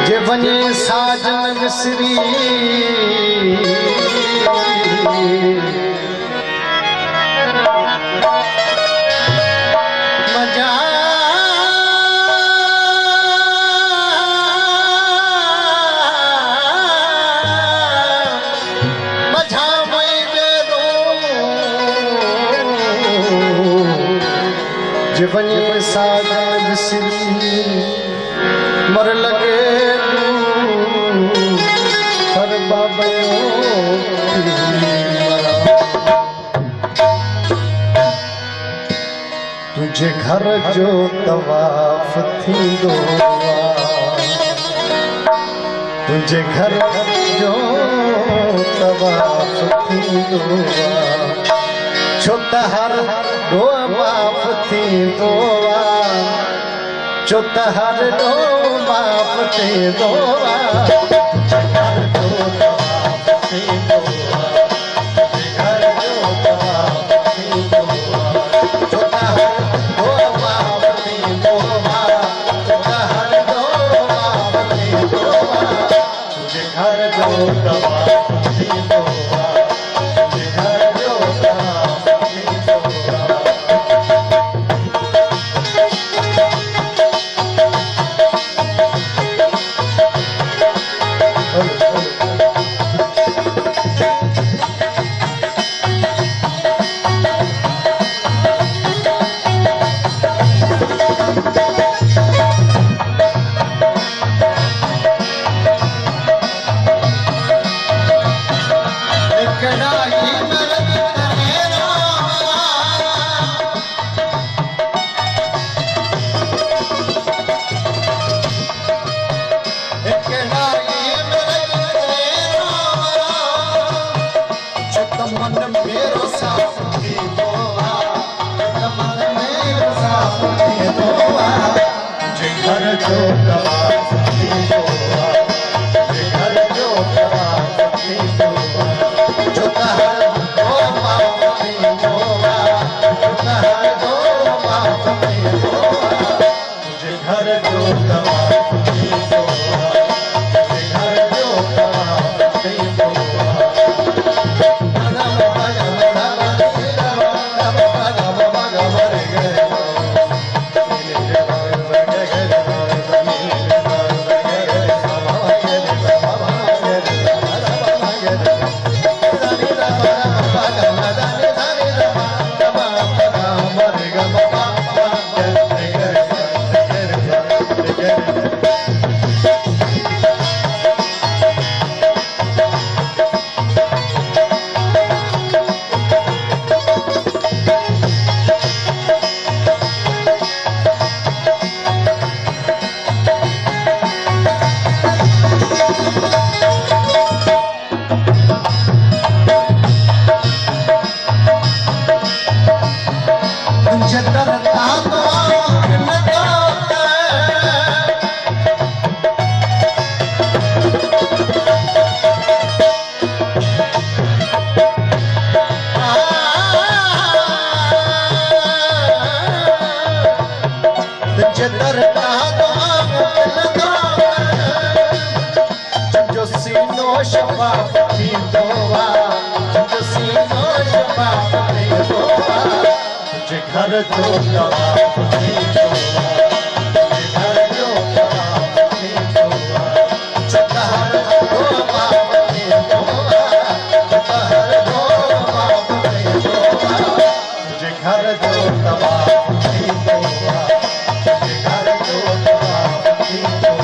जे बने साजन विसरी मजा मजा जे बने साजन विसरी मर लगे हर बाबयो तुझे घर जो तवाफ थी दो तुझे घर जो तवाफ थी दो छोटा हर दो बाप थी दो छोटा हर दो बाप थे दो घर जो तवाफ थे दो घर जो तवाफ थे दो छोटा हर दो बाप थे दो छोटा हर दो बाप थे दो तुझे घर जो तवाफ थे दो घर जो तवाफ थे दो शबाब थी दोवा तुसी नो शबाब थी दोवा तुझे घर जो जवाब थी दोवा तुझे घर जो जवाब थी दोवा चकार दो बाप थी दोवा चकार दो बाप थी दोवा तुझे घर जो जवाब थी दोवा तुझे घर जो जवाब थी दोवा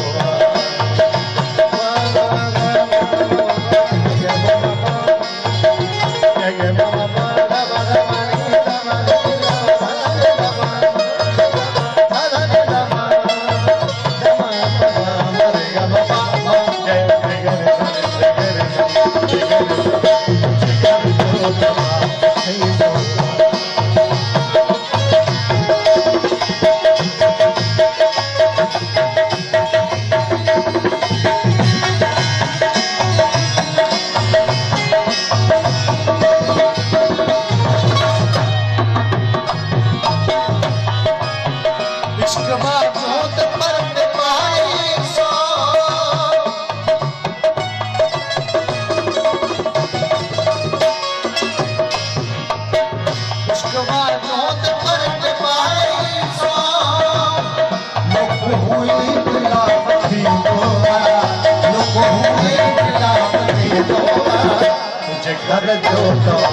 घर जो